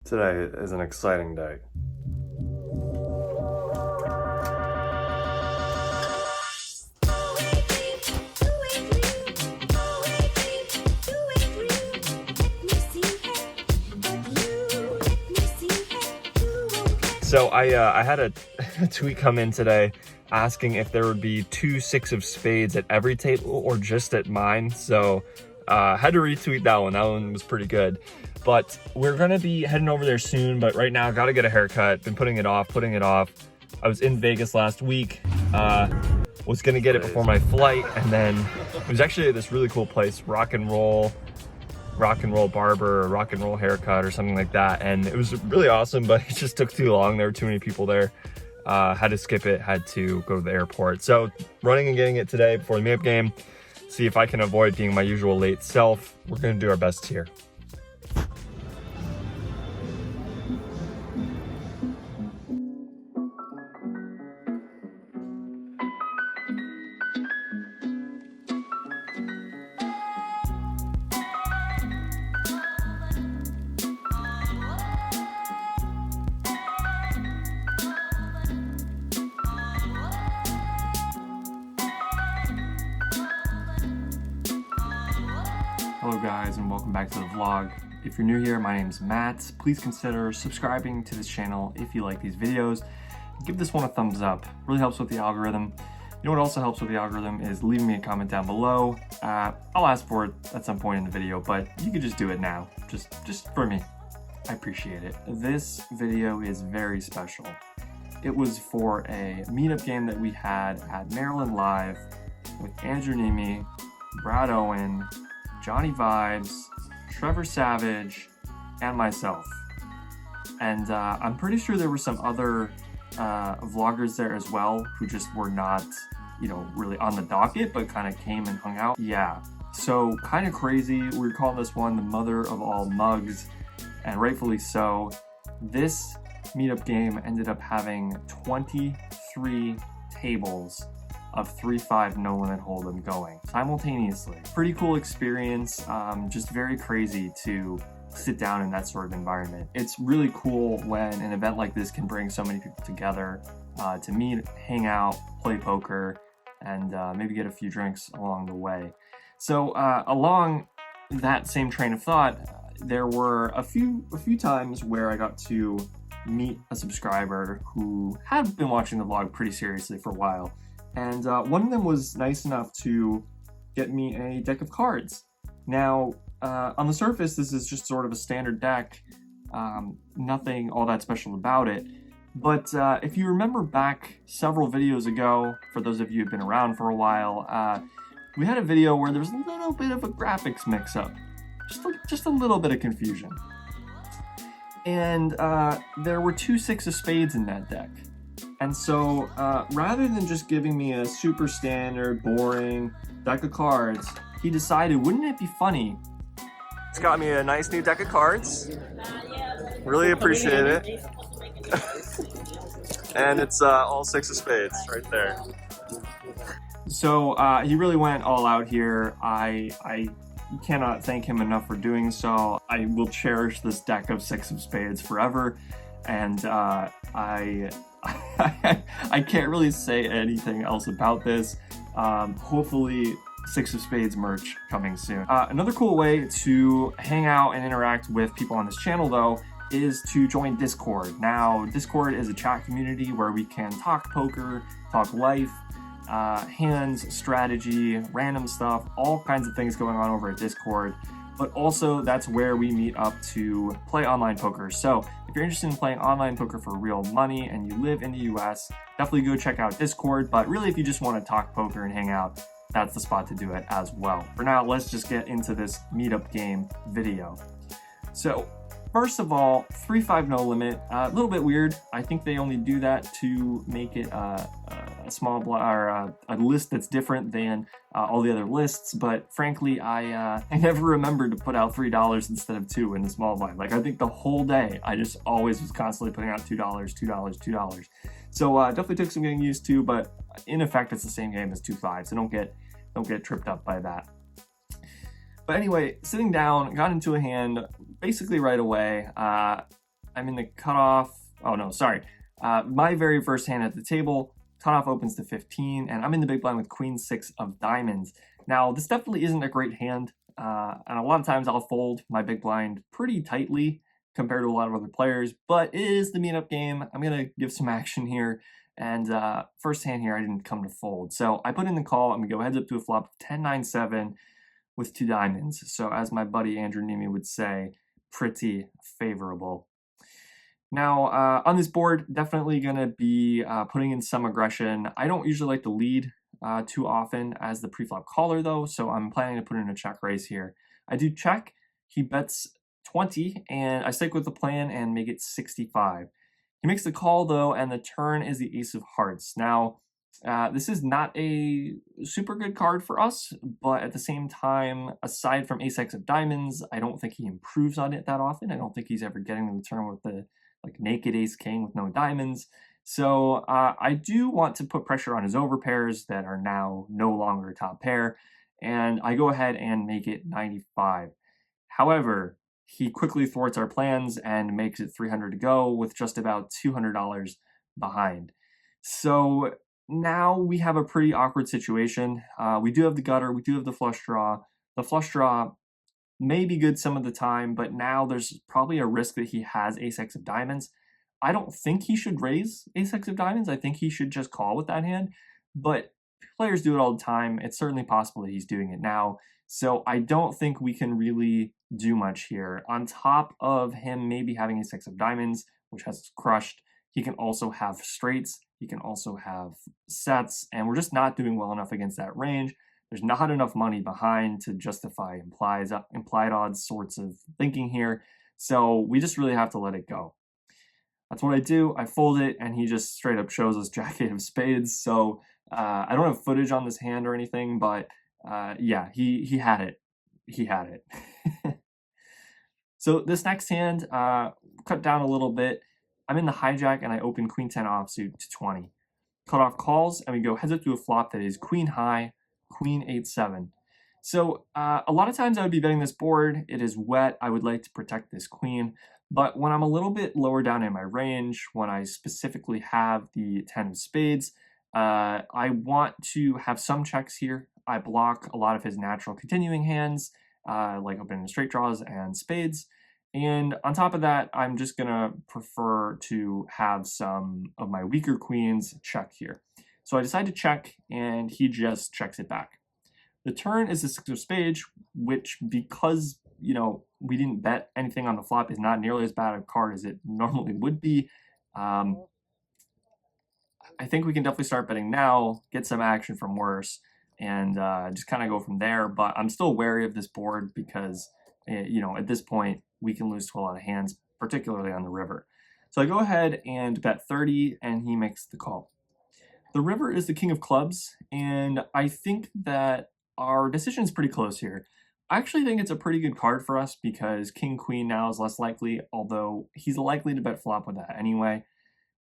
Today is an exciting day. So I had a tweet come in today asking if there would be 2 6 of spades at every table or just at mine. So had to retweet that one. That one was pretty good. But we're gonna be heading over there soon. But right now, gotta get a haircut. Been putting it off. I was in Vegas last week. Was gonna get it before my flight, and then it was actually this really cool place, rock and roll barber or rock and roll haircut or something like that, and it was really awesome, but it just took too long. There were too many people there. Had to skip it, had to go to the airport. So running and getting it today before the meetup game, see if I can avoid being my usual late self. We're gonna do our best here. Hello guys, and welcome back to the vlog. If you're new here, my name's Matt. Please consider subscribing to this channel if you like these videos. Give this one a thumbs up. Really helps with the algorithm. You know what also helps with the algorithm is leaving me a comment down below. I'll ask for it at some point in the video, but you could just do it now, just for me. I appreciate it. This video is very special. It was for a meetup game that we had at Maryland Live with Andrew Nemi, Brad Owen, Johnny Vibes, Trevor Savage, and myself. And I'm pretty sure there were some other vloggers there as well who just were not, really on the docket, but kind of came and hung out. Yeah, so kind of crazy. We're calling this one the mother of all mugs, and rightfully so. This meetup game ended up having 23 tables of 3-5 no limit hold'em going simultaneously. Pretty cool experience, just very crazy to sit down in that sort of environment. It's really cool when an event like this can bring so many people together to meet, hang out, play poker, and maybe get a few drinks along the way. So along that same train of thought, there were a few times where I got to meet a subscriber who had been watching the vlog pretty seriously for a while. And one of them was nice enough to get me a deck of cards. Now, on the surface, this is just sort of a standard deck, nothing all that special about it. But if you remember back several videos ago, for those of you who've been around for a while, we had a video where there was a little bit of a graphics mix-up, just a little bit of confusion. And there were 2 6 of spades in that deck. And so, rather than just giving me a super standard, boring deck of cards, he decided, wouldn't it be funny? It's got me a nice new deck of cards. Really appreciate it. And it's all 6 of spades right there. So, he really went all out here. I cannot thank him enough for doing so. I will cherish this deck of 6 of spades forever. And I can't really say anything else about this. Hopefully 6 of spades merch coming soon. Another cool way to hang out and interact with people on this channel though is to join Discord. Now, Discord is a chat community where we can talk poker, talk life, hands, strategy, random stuff, all kinds of things going on over at Discord. But also that's where we meet up to play online poker. So if you're interested in playing online poker for real money and you live in the US, definitely go check out Discord. But really, if you just want to talk poker and hang out, that's the spot to do it as well. For now, let's just get into this meetup game video. So first of all, 3-5 no limit, a little bit weird. I think they only do that to make it a small or a list that's different than all the other lists. But frankly, I never remembered to put out $3 instead of $2 in the small blind. Like, I think the whole day I just always was constantly putting out $2, $2. So definitely took some getting used to, but in effect it's the same game as 2-5, so don't get tripped up by that. But anyway, sitting down, got into a hand basically right away. I'm in the cutoff. Oh no, sorry. My very first hand at the table, cutoff opens to 15, and I'm in the big blind with queen 6 of diamonds. Now, this definitely isn't a great hand, and a lot of times I'll fold my big blind pretty tightly compared to a lot of other players, but it is the meetup game. I'm going to give some action here, and first hand here, I didn't come to fold. So I put in the call. I'm going to go heads up to a flop of 10-9-7 with 2 diamonds. So as my buddy Andrew Nemi would say, pretty favorable. Now, on this board, definitely going to be putting in some aggression. I don't usually like to lead too often as the preflop caller, though, so I'm planning to put in a check raise here. I do check. He bets 20, and I stick with the plan and make it 65. He makes the call, though, and the turn is the ace of hearts. Now, this is not a super good card for us, but at the same time, aside from ace-x of diamonds, I don't think he improves on it that often. I don't think he's ever getting to the turn with the naked ace-king with no diamonds. So I do want to put pressure on his overpairs that are now no longer top pair, and I go ahead and make it 95. However, he quickly thwarts our plans and makes it 300 to go with just about $200 behind. So now we have a pretty awkward situation. We do have the gutter, we do have the flush draw. The flush draw may be good some of the time, but now there's probably a risk that he has ace-x of diamonds. I don't think he should raise ace-x of diamonds. I think he should just call with that hand, but players do it all the time. It's certainly possible that he's doing it now. So I don't think we can really do much here. On top of him maybe having ace-x of diamonds, which has crushed, he can also have straights. He can also have sets, and we're just not doing well enough against that range. There's not enough money behind to justify implied odds sorts of thinking here. So we just really have to let it go. That's what I do. I fold it, and he just straight up shows us jack-8 of spades. So I don't have footage on this hand or anything, but yeah, he had it. He had it. So this next hand, cut down a little bit. I'm in the hijack, and I open queen 10 offsuit to 20. Cutoff calls, and we go heads up to a flop that is queen high, queen 8-7. So a lot of times I would be betting this board. It is wet. I would like to protect this queen. But when I'm a little bit lower down in my range, when I specifically have the 10 of spades, I want to have some checks here. I block a lot of his natural continuing hands, like opening straight draws and spades. And on top of that, I'm just going to prefer to have some of my weaker queens check here. So I decide to check, and he just checks it back. The turn is the 6 of spades, which, because, you know, we didn't bet anything on the flop, is not nearly as bad a card as it normally would be. I think we can definitely start betting now, get some action from worse, and just kind of go from there. But I'm still wary of this board because, you know, at this point, we can lose to a lot of hands, particularly on the river. So I go ahead and bet 30, and he makes the call. The river is the king of clubs, and I think that our decision is pretty close here. I actually think it's a pretty good card for us because king-queen now is less likely, although he's likely to bet flop with that anyway.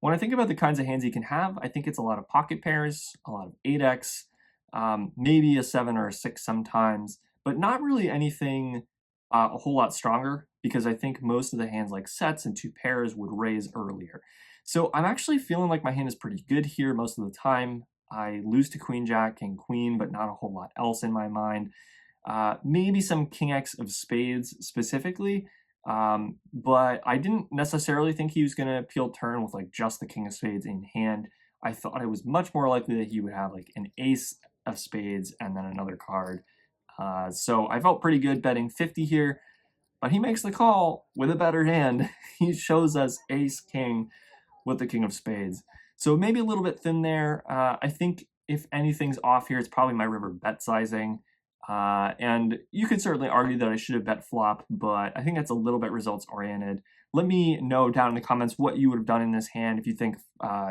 When I think about the kinds of hands he can have, I think it's a lot of pocket pairs, a lot of 8x, maybe a 7 or a 6 sometimes, but not really anything a whole lot stronger, because I think most of the hands like sets and 2 pairs would raise earlier. So I'm actually feeling like my hand is pretty good here most of the time. I lose to queen jack, king queen, but not a whole lot else in my mind. Maybe some king x of spades specifically, but I didn't necessarily think he was going to peel turn with like just the king of spades in hand. I thought it was much more likely that he would have like an ace of spades and then another card. So I felt pretty good betting 50 here, but he makes the call with a better hand. He shows us ace king with the king of spades. So maybe a little bit thin there. I think if anything's off here, it's probably my river bet sizing. And you could certainly argue that I should have bet flop, but I think that's a little bit results oriented. Let me know down in the comments what you would have done in this hand, if you think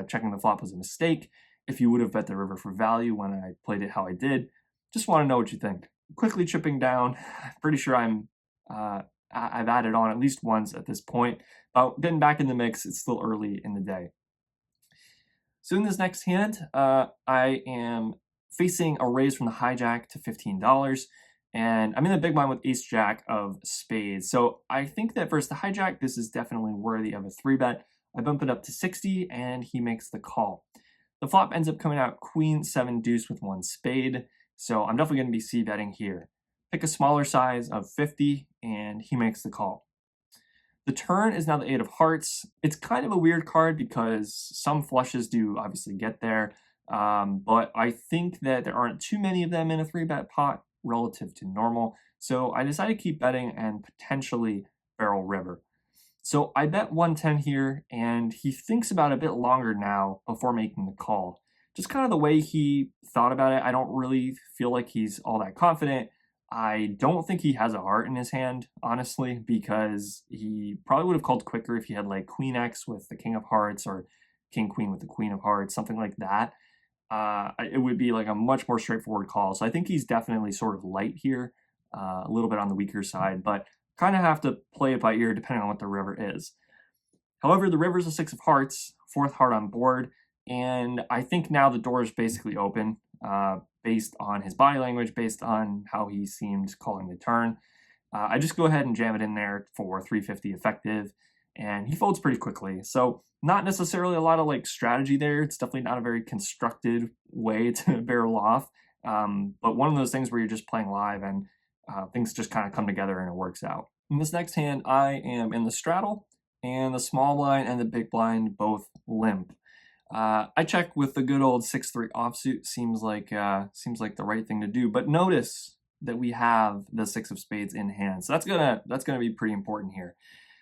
checking the flop was a mistake, if you would have bet the river for value when I played it how I did. Just want to know what you think. Quickly chipping down. Pretty sure I've added on at least once at this point. But getting back in the mix, it's still early in the day. So in this next hand, I am facing a raise from the hijack to $15, and I'm in the big blind with ace jack of spades. So I think that versus the hijack, this is definitely worthy of a 3-bet. I bump it up to 60 and he makes the call. The flop ends up coming out queen 7 deuce with 1 spade. So I'm definitely going to be c-betting here. Pick a smaller size of 50 and he makes the call. The turn is now the 8 of hearts. It's kind of a weird card because some flushes do obviously get there, but I think that there aren't too many of them in a 3-bet pot relative to normal. So I decided to keep betting and potentially barrel river. So I bet 110 here, and he thinks about it a bit longer now before making the call. Just kind of the way he thought about it, I don't really feel like he's all that confident. I don't think he has a heart in his hand, honestly, because he probably would have called quicker if he had like Queen X with the King of Hearts or King Queen with the Queen of Hearts, something like that. It would be like a much more straightforward call. So I think he's definitely sort of light here, a little bit on the weaker side, but kind of have to play it by ear depending on what the river is. However, the river is a 6 of hearts, 4th heart on board, and I think now the door is basically open based on his body language, based on how he seemed calling the turn. I just go ahead and jam it in there for 350 effective, and he folds pretty quickly. So not necessarily a lot of like strategy there. It's definitely not a very constructed way to barrel off, but one of those things where you're just playing live and things just kind of come together and it works out. In this next hand, I am in the straddle, and the small blind and the big blind both limp. I check with the good old 6-3 offsuit. Seems like the right thing to do. But notice that we have the 6 of spades in hand, so that's gonna be pretty important here.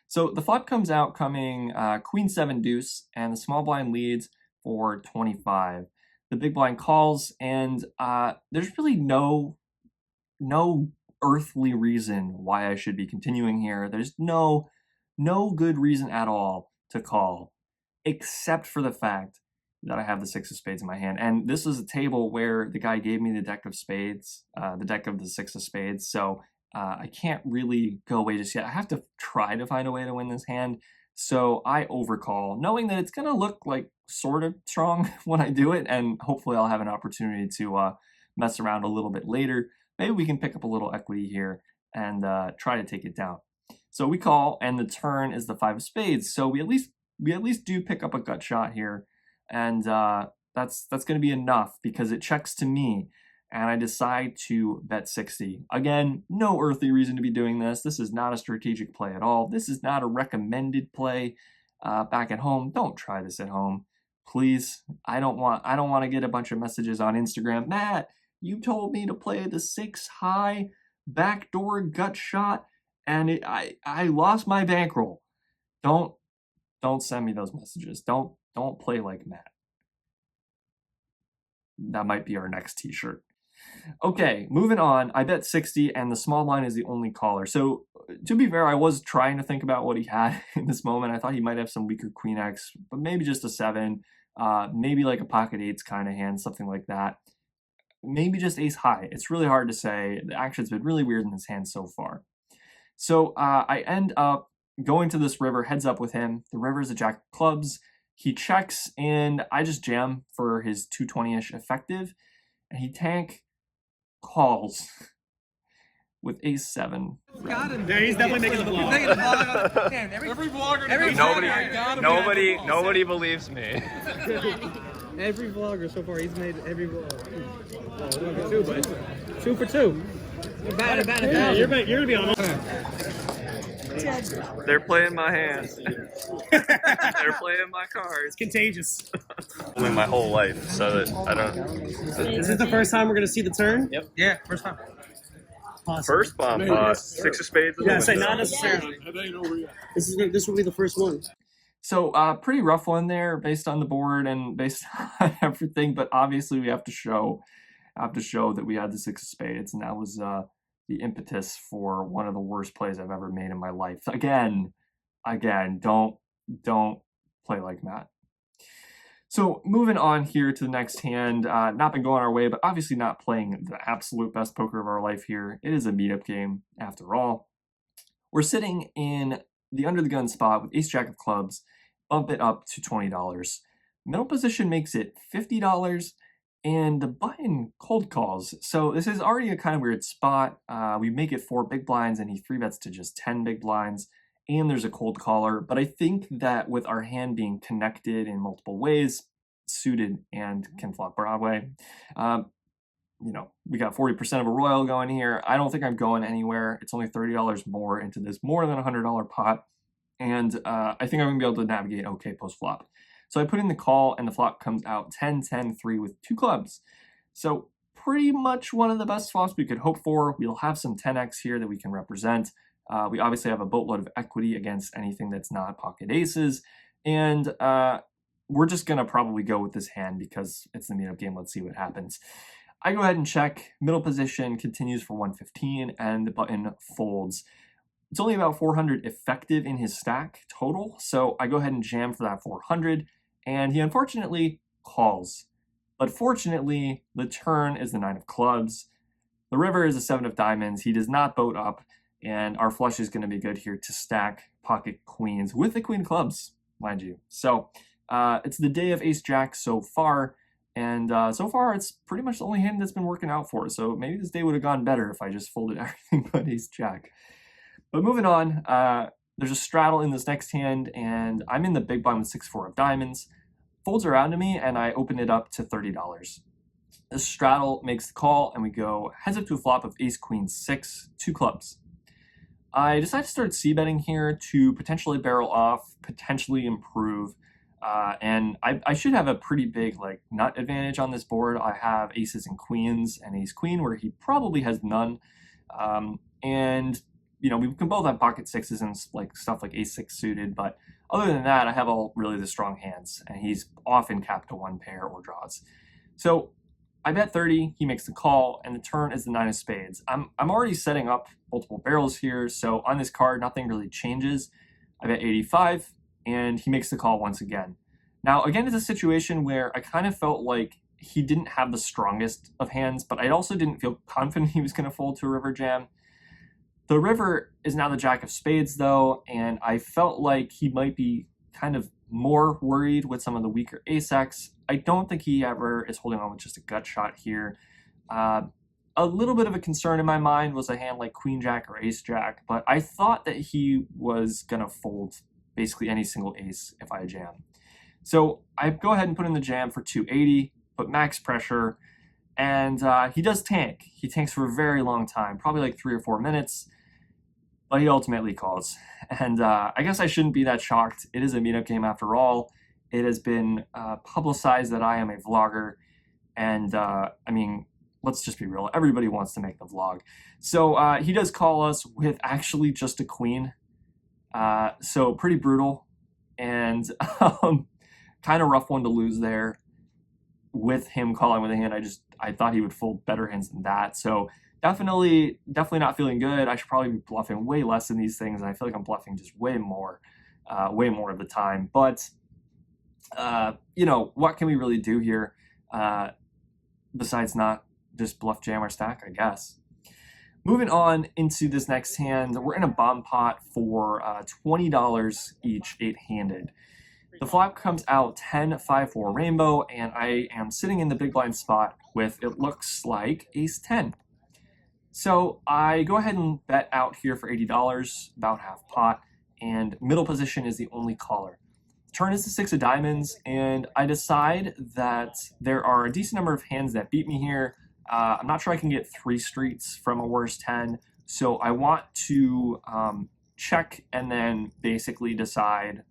So the flop comes out coming queen 7 deuce, and the small blind leads for 25. The big blind calls, and there's really no earthly reason why I should be continuing here. There's no good reason at all to call, except for the fact that I have the 6 of spades in my hand. And this is a table where the guy gave me the deck of spades, the deck of the 6 of spades. So I can't really go away just yet. I have to try to find a way to win this hand. So I overcall, knowing that it's going to look like sort of strong when I do it. And hopefully I'll have an opportunity to mess around a little bit later. Maybe we can pick up a little equity here and try to take it down. So we call, and the turn is the 5 of spades. So we at least do pick up a gut shot here, and that's going to be enough because it checks to me, and I decide to bet 60. Again, no earthly reason to be doing this. This is not a strategic play at all. This is not a recommended play back at home. Don't try this at home, please. I don't want to get a bunch of messages on Instagram. Matt, you told me to play the 6 high backdoor gut shot, and I lost my bankroll. Don't send me those messages. Don't play like Matt. That might be our next t-shirt. Okay, moving on. I bet 60, and the small blind is the only caller. So to be fair, I was trying to think about what he had in this moment. I thought he might have some weaker Queen X, but maybe just a 7, maybe like a pocket 8s kind of hand, something like that. Maybe just ace high. It's really hard to say. The action's been really weird in this hand so far. So I end up going to this river, heads up with him. The river is a jack of clubs. He checks, and I just jam for his 220-ish effective, and he tank calls with ace 7. Got him. Yeah, he's definitely making the vlog. Damn, every vlogger. Nobody believes me. Every vlogger so far, he's made every vlog. Oh, 2, but 2 for 2. You're bad. Yeah, you're gonna be on. They're playing my hands. They're playing my cards. It's contagious. My whole life, so that I don't. Is this the first time we're gonna see the turn? Yep. Yeah, first time. Awesome. First bomb toss, 6 of spades. Yeah, say not necessarily. This will be the first one. So pretty rough one there, based on the board and based on everything. But obviously, we have to show that we had the 6 of spades, and that was the impetus for one of the worst plays I've ever made in my life. Again, don't play like Matt. So moving on here to the next hand, not been going our way, but obviously not playing the absolute best poker of our life here. It is a meetup game after all. We're sitting in the under the gun spot with ace jack of clubs, bump it up to $20. Middle position makes it $50, and the button cold calls. So this is already a kind of weird spot. We make it 4 big blinds and he 3-bets to just 10 big blinds, and there's a cold caller. But I think that with our hand being connected in multiple ways, suited and can flop Broadway, we got 40% of a royal going here. I don't think I'm going anywhere. It's only $30 more into this more than $100 pot. And I think I'm gonna be able to navigate okay post flop. So I put in the call and the flop comes out 10, 10, 3 with 2 clubs. So pretty much one of the best flops we could hope for. We'll have some 10x here that we can represent. We obviously have a boatload of equity against anything that's not pocket aces. And we're just gonna probably go with this hand because it's the meetup game. Let's see what happens. I go ahead and check. Middle position continues for 115 and the button folds. It's only about 400 effective in his stack total, so I go ahead and jam for that 400, and he unfortunately calls. But fortunately, the turn is the 9 of clubs. The river is a 7 of diamonds. He does not boat up, and our flush is going to be good here to stack pocket queens with the queen of clubs, mind you. So it's the day of ace-jack so far, and so far it's pretty much the only hand that's been working out for us. So maybe this day would have gone better if I just folded everything but ace-jack. But moving on, there's a straddle in this next hand, and I'm in the big blind with 6-4 of diamonds. Folds around to me, and I open it up to $30. This straddle makes the call, and we go heads up to a flop of ace, queen, 6, 2 clubs. I decide to start c-betting here to potentially barrel off, potentially improve, and I should have a pretty big nut advantage on this board. I have aces and queens and ace queen where he probably has none, and we can both have pocket sixes and stuff like ace-6 suited, but other than that, I have all really the strong hands, and he's often capped to 1 pair or draws. So I bet 30, he makes the call, and the turn is the 9 of spades. I'm already setting up multiple barrels here, so on this card, nothing really changes. I bet 85, and he makes the call once again. Now, again, it's a situation where I kind of felt like he didn't have the strongest of hands, but I also didn't feel confident he was going to fold to a river jam. The river is now the jack of spades, though, and I felt like he might be kind of more worried with some of the weaker ace-x. I don't think he ever is holding on with just a gut shot here. A little bit of a concern in my mind was a hand like queen-jack or ace-jack, but I thought that he was going to fold basically any single ace if I jam. So I go ahead and put in the jam for 280, put max pressure, and he does tank. He tanks for a very long time, probably like 3 or 4 minutes. But he ultimately calls. And I guess I shouldn't be that shocked. It is a meetup game after all. It has been publicized that I am a vlogger. And I mean, let's just be real. Everybody wants to make the vlog. So he does call us with actually just a queen. So pretty brutal. And kind of rough one to lose there with him calling with a hand. I thought he would fold better hands than that. So definitely not feeling good. I should probably be bluffing way less in these things, and I feel like I'm bluffing just way more of the time. But what can we really do here besides not just bluff jam or stack, I guess. Moving on into this next hand, we're in a bomb pot for $20 each, 8-handed. The flop comes out 10, 5, 4 rainbow, and I am sitting in the big blind spot with, it looks like, ace 10. So I go ahead and bet out here for $80, about half pot, and middle position is the only caller. Turn is the 6 of diamonds, and I decide that there are a decent number of hands that beat me here. I'm not sure I can get 3 streets from a worse 10, so I want to check and then basically decide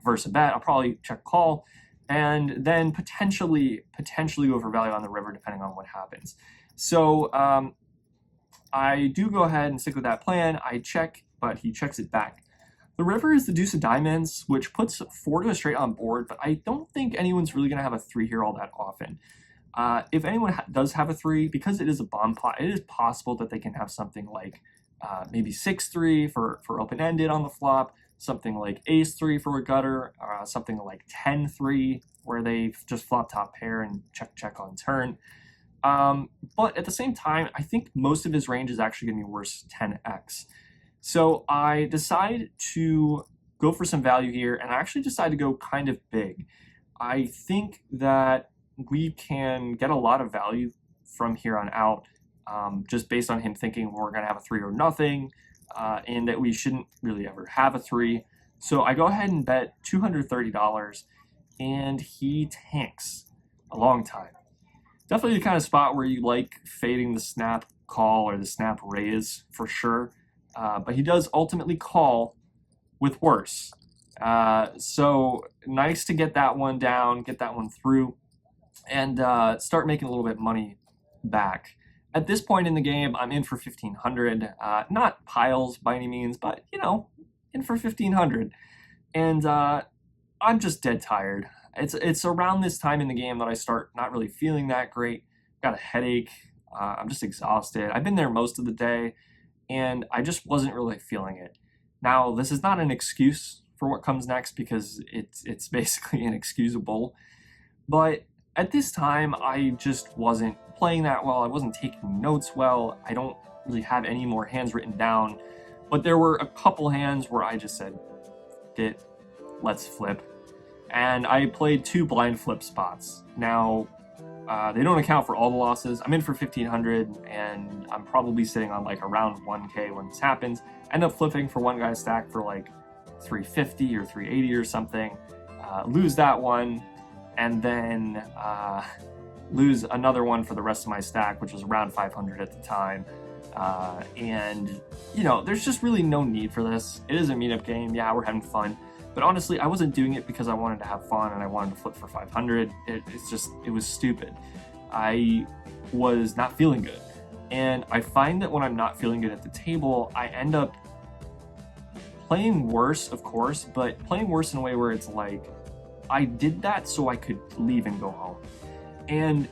versus a bet. I'll probably check call, and then potentially go for value on the river depending on what happens. So I do go ahead and stick with that plan. I check, but he checks it back. The river is the deuce of diamonds, which puts 4 to a straight on board, but I don't think anyone's really going to have a 3 here all that often. If anyone does have a 3, because it is a bomb pot, it is possible that they can have something like maybe 6-3 for open-ended on the flop, something like ace-3 for a gutter, something like 10-3 where they just flop top pair and check on turn. But at the same time, I think most of his range is actually going to be worse 10x. So I decide to go for some value here, and I actually decide to go kind of big. I think that we can get a lot of value from here on out, just based on him thinking we're going to have a 3 or nothing, and that we shouldn't really ever have a 3. So I go ahead and bet $230, and he tanks a long time. Definitely the kind of spot where you like fading the snap call or the snap raise for sure, but he does ultimately call with worse. So nice to get that one down, get that one through, and start making a little bit of money back. At this point in the game, I'm in for 1,500. Not piles by any means, but you know, in for 1,500. And I'm just dead tired. It's around this time in the game that I start not really feeling that great. Got a headache. I'm just exhausted. I've been there most of the day, and I just wasn't really feeling it. Now, this is not an excuse for what comes next, because it's basically inexcusable. But at this time, I just wasn't playing that well. I wasn't taking notes well. I don't really have any more hands written down. But there were a couple hands where I just said, let's flip. And I played 2 blind flip spots. Now, they don't account for all the losses. I'm in for 1,500, and I'm probably sitting on like around 1K when this happens. End up flipping for one guy's stack for like 350 or 380 or something. Lose that one, and then lose another one for the rest of my stack, which was around 500 at the time. And, you know, there's just really no need for this. It is a meetup game. Yeah, we're having fun. But honestly, I wasn't doing it because I wanted to have fun and I wanted to flip for 500. It was stupid. I was not feeling good. And I find that when I'm not feeling good at the table, I end up playing worse, of course, but playing worse in a way where it's like, I did that so I could leave and go home. And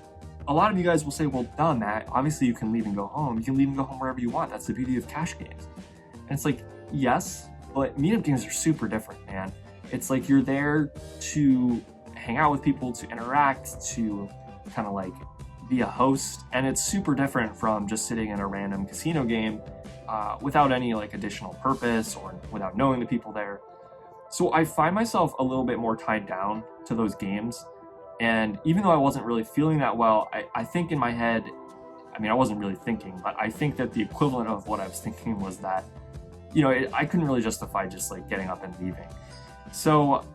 a lot of you guys will say, well, duh, Matt, obviously you can leave and go home. You can leave and go home wherever you want. That's the beauty of cash games. And it's like, yes, but meetup games are super different, man. It's like you're there to hang out with people, to interact, to kind of like be a host. And it's super different from just sitting in a random casino game without any like additional purpose or without knowing the people there. So I find myself a little bit more tied down to those games. And even though I wasn't really feeling that well, I think in my head, I mean, I wasn't really thinking, but I think that the equivalent of what I was thinking was that, you know, I couldn't really justify just like getting up and leaving. So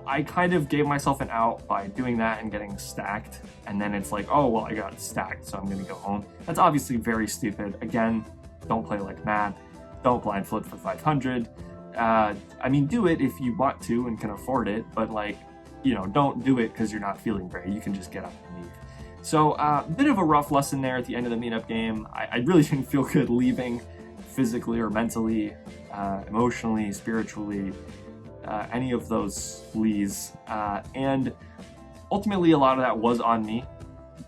I kind of gave myself an out by doing that and getting stacked. And then it's like, oh, well, I got stacked, so I'm going to go home. That's obviously very stupid. Again, don't play like Matt. Don't blind flip for 500. I mean, do it if you want to and can afford it, but like, you know, don't do it because you're not feeling great. You can just get up and leave. So a bit of a rough lesson there at the end of the meetup game. I really didn't feel good leaving physically or mentally, emotionally, spiritually, any of those lees. And ultimately a lot of that was on me,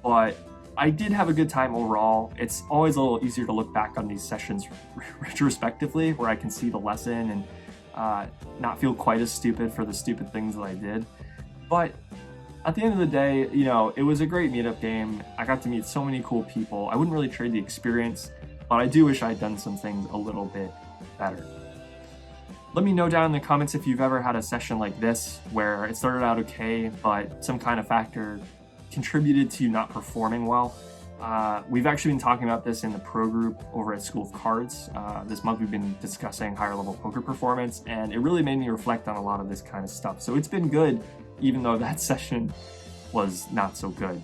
but I did have a good time overall. It's always a little easier to look back on these sessions retrospectively, where I can see the lesson and not feel quite as stupid for the stupid things that I did. But at the end of the day, you know, it was a great meetup game. I got to meet so many cool people. I wouldn't really trade the experience, but I do wish I'd done some things a little bit better. Let me know down in the comments if you've ever had a session like this where it started out okay, but some kind of factor contributed to you not performing well. We've actually been talking about this in the pro group over at School of Cards. This month we've been discussing higher level poker performance, and it really made me reflect on a lot of this kind of stuff. So it's been good, even though that session was not so good.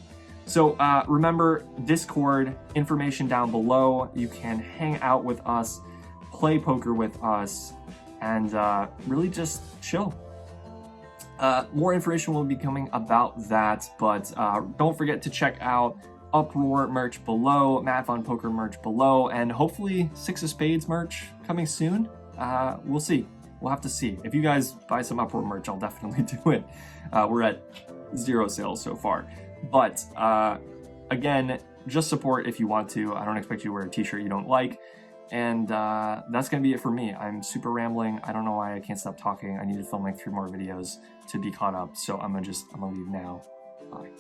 So remember, Discord, information down below. You can hang out with us, play poker with us, and really just chill. More information will be coming about that, but don't forget to check out Uproar merch below, Matt Vaughan Poker merch below, and hopefully Six of Spades merch coming soon. We'll see. We'll have to see. If you guys buy some Uproar merch, I'll definitely do it. We're at 0 sales so far. But again, just support if you want to. I don't expect you to wear a t-shirt you don't like. And that's going to be it for me. I'm super rambling. I don't know why I can't stop talking. I need to film like 3 more videos to be caught up. So I'm gonna leave now. Bye.